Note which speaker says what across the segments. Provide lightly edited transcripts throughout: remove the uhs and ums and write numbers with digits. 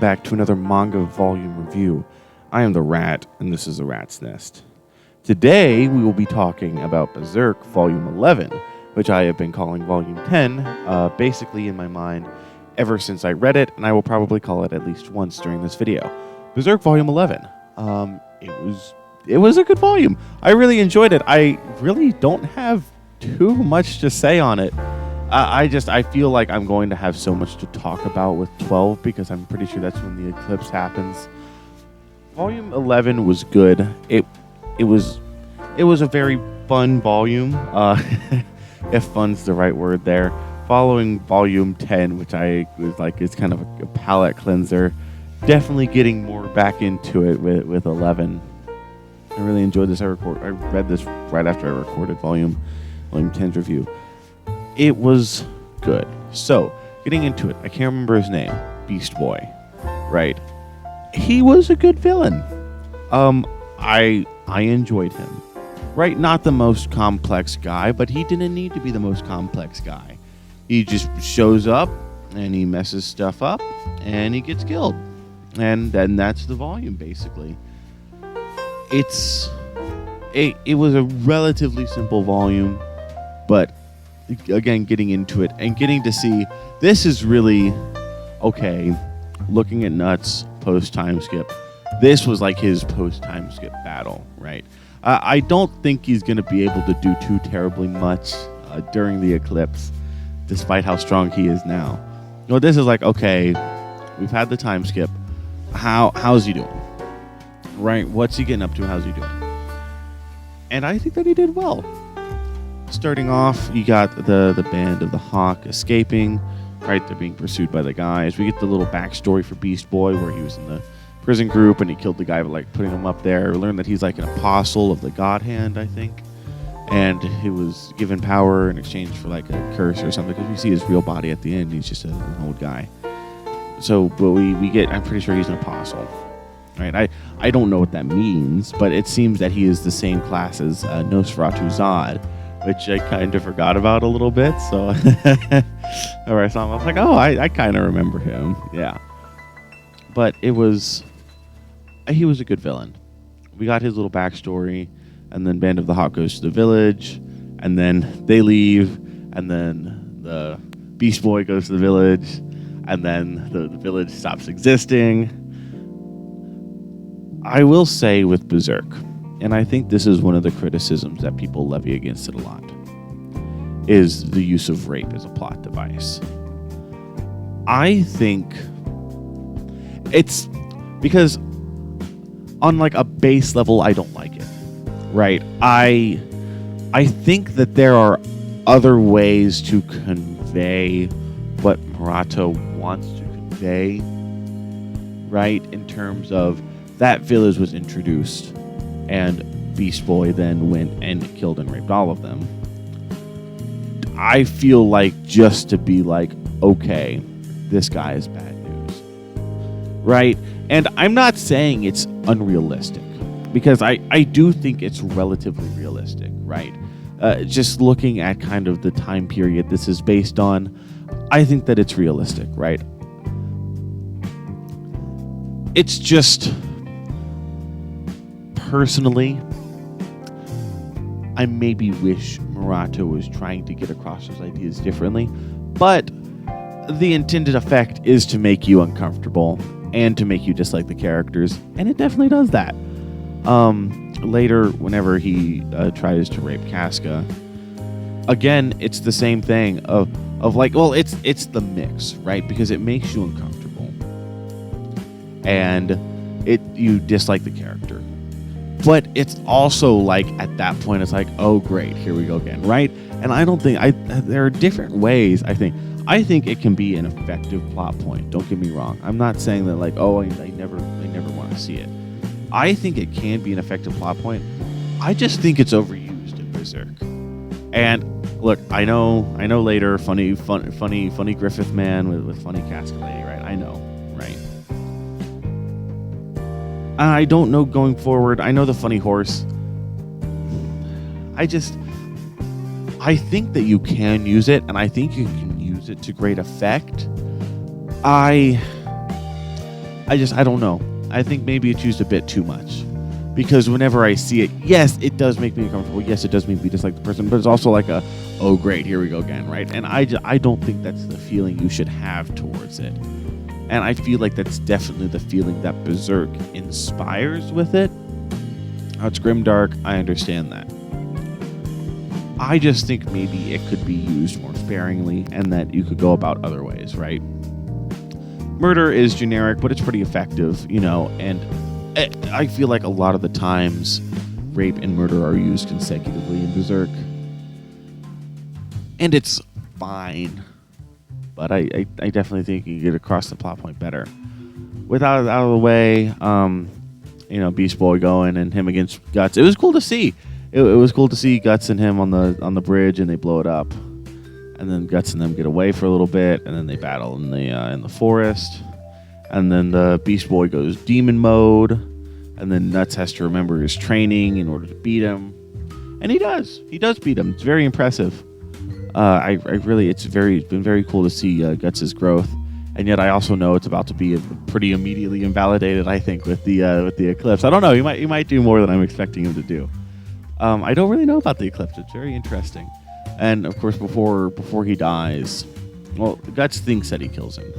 Speaker 1: back to another manga volume review. I am the Rat, and this is The Rat's Nest. Today, we will be talking about Berserk Volume 11, which I have been calling Volume 10, basically in my mind, ever since I read it, and I will probably call it at least once during this video. Berserk Volume 11. It was a good volume. I really enjoyed it. I really don't have too much to say on it. I feel like I'm going to have so much to talk about with 12 because I'm pretty sure that's when the eclipse happens. Volume 11 was good. It was a very fun volume, if fun's the right word there. Following Volume 10, which I was like, it's kind of a palate cleanser. Definitely getting more back into it with 11. I really enjoyed this. I read this right after I recorded Volume 10's review. It was good. So, getting into it, I can't remember his name. Beast Boy, right? He was a good villain. I enjoyed him. Right, not the most complex guy, but he didn't need to be the most complex guy. He just shows up and he messes stuff up and he gets killed. And then that's the volume, basically. It was a relatively simple volume, but again, getting into it and getting to see this is really okay. Looking at Nuts post time skip, this was like his post time skip battle, right? I don't think he's going to be able to do too terribly much during the eclipse, despite how strong he is now. No, this is like, okay, we've had the time skip. How's he doing? Right? What's he getting up to? How's he doing? And I think that he did well. Starting off, you got the band of the Hawk escaping. Right? They're being pursued by the guys. We get the little backstory for Beast Boy where he was in the prison group and he killed the guy by like putting him up there. We learned that he's like an apostle of the God Hand, I think. And he was given power in exchange for like a curse or something. Because we see his real body at the end. He's just an old guy. So, but we get, I'm pretty sure he's an apostle. Right? I don't know what that means, but it seems that he is the same class as Nosferatu Zod, which I kind of forgot about a little bit. So, or I saw him, I was like, oh, I kind of remember him. Yeah. But he was a good villain. We got his little backstory, and then Band of the Hawk goes to the village, and then they leave, and then the Beast Boy goes to the village, and then the village stops existing. I will say with Berserk, and I think this is one of the criticisms that people levy against it a lot, is the use of rape as a plot device. I think it's because on like a base level, I don't like it, right? I think that there are other ways to convey what Murata wants to convey, right? In terms of that village was introduced and Beast Boy then went and killed and raped all of them. I feel like just to be like, okay, this guy is bad news, right? And I'm not saying it's unrealistic because I do think it's relatively realistic, right? Just looking at kind of the time period this is based on, I think that it's realistic, right? It's just, personally, I maybe wish Murata was trying to get across those ideas differently, but the intended effect is to make you uncomfortable and to make you dislike the characters, and it definitely does that. Later, whenever he tries to rape Casca, again, it's the same thing of like, well, it's the mix, right? Because it makes you uncomfortable, and you dislike the character. But it's also like at that point, it's like, oh great, here we go again, right? And I don't think there are different ways. I think it can be an effective plot point. Don't get me wrong. I'm not saying that like, oh, I never want to see it. I think it can be an effective plot point. I just think it's overused in Berserk. And look, I know later, funny Griffith man with funny Casca lady, right? I know, right? I don't know going forward. I know the funny horse. I think that you can use it, and I think you can use it to great effect. I don't know. I think maybe it's used a bit too much. Because whenever I see it, yes, it does make me uncomfortable. Yes, it does make me dislike the person, but it's also like oh great, here we go again, right? And I don't think that's the feeling you should have towards it. And I feel like that's definitely the feeling that Berserk inspires with it. It's grimdark, I understand that. I just think maybe it could be used more sparingly and that you could go about other ways, right? Murder is generic, but it's pretty effective, and I feel like a lot of the times rape and murder are used consecutively in Berserk. And it's fine. But I definitely think you can get across the plot point better. Without it out of the way, Beast Boy going and him against Guts. It was cool to see. It was cool to see Guts and him on the bridge, and they blow it up. And then Guts and them get away for a little bit, and then they battle in the forest. And then the Beast Boy goes demon mode, and then Nuts has to remember his training in order to beat him. And he does. He does beat him. It's very impressive. It's been very cool to see Guts' growth. And yet I also know it's about to be pretty immediately invalidated, I think, with the Eclipse. I don't know. He might do more than I'm expecting him to do. I don't really know about the Eclipse. It's very interesting. And of course, before he dies, well, Guts thinks that he kills him.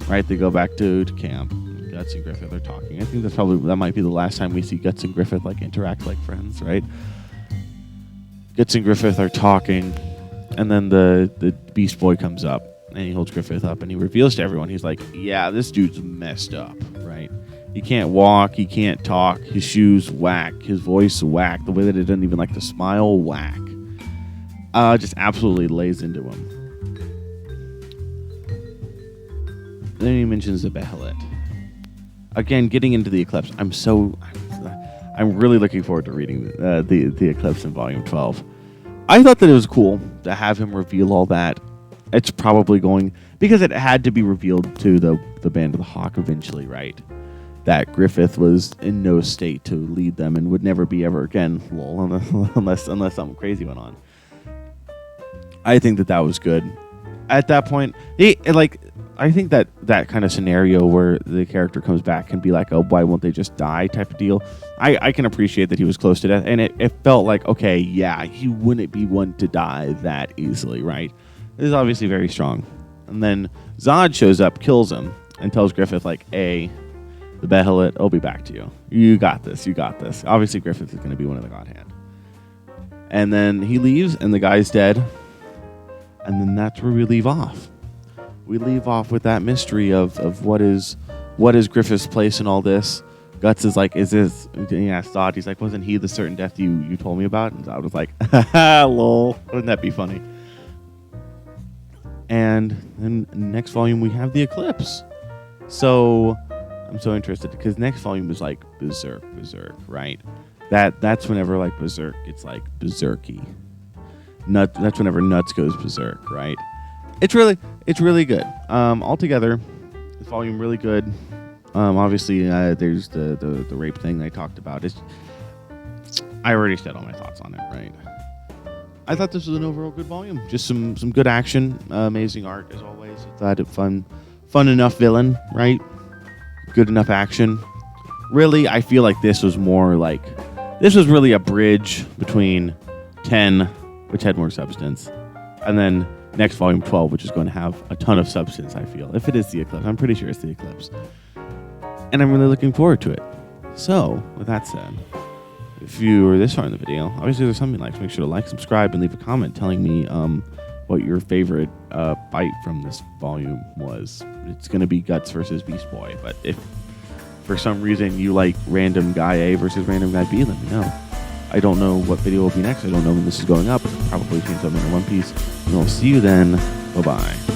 Speaker 1: Right? They go back to camp. Guts and Griffith are talking. I think that might be the last time we see Guts and Griffith interact like friends, right? Guts and Griffith are talking, and then the Beast Boy comes up and he holds Griffith up and he reveals to everyone, he's like, yeah, this dude's messed up, right? He can't walk, he can't talk, his shoes whack, his voice whack, the way that it doesn't even like to smile, whack. Just absolutely lays into him. Then he mentions the Behelit. Again, getting into the Eclipse. I'm really looking forward to reading the Eclipse in Volume 12. I thought that it was cool to have him reveal all that. It's probably going, because it had to be revealed to the Band of the Hawk eventually, right? That Griffith was in no state to lead them and would never be ever again, lol, unless something crazy went on. I think that was good. At that point, I think that kind of scenario where the character comes back and be like, oh, why won't they just die type of deal. I can appreciate that he was close to death. And it felt like, okay, yeah, he wouldn't be one to die that easily, right? This is obviously very strong. And then Zod shows up, kills him, and tells Griffith, the Behelit, I'll be back to you. You got this. Obviously, Griffith is going to be one of the God Hand. And then he leaves, and the guy's dead. And then that's where we leave off. We leave off with that mystery of what is Griffith's place in all this. Guts is like, is this? He asked Zod. He's like, wasn't he the certain death you told me about? And Zod was like, haha, lol. Wouldn't that be funny? And then next volume we have the Eclipse. So I'm so interested because next volume is like Berserk, right? That's whenever Berserk gets berserky. That's whenever Nuts goes berserk, right? It's really good. Altogether, this volume really good. Obviously, there's the rape thing I talked about. I already said all my thoughts on it, right? I thought this was an overall good volume. Just some good action, amazing art as always. I thought it fun enough villain, right? Good enough action. Really, I feel like this was more this was really a bridge between 10, which had more substance, and then next volume 12, which is going to have a ton of substance, I feel. If it is the Eclipse. I'm pretty sure it's the Eclipse. And I'm really looking forward to it. So, with that said, if you are this far in the video, obviously there's something you like, so make sure to like, subscribe, and leave a comment telling me what your favorite bite from this volume was. It's going to be Guts versus Beast Boy, but if for some reason you like random guy A versus random guy B, let me know. I don't know what video will be next. I don't know when this is going up. It'll probably change something in One Piece. And I'll see you then. Bye-bye.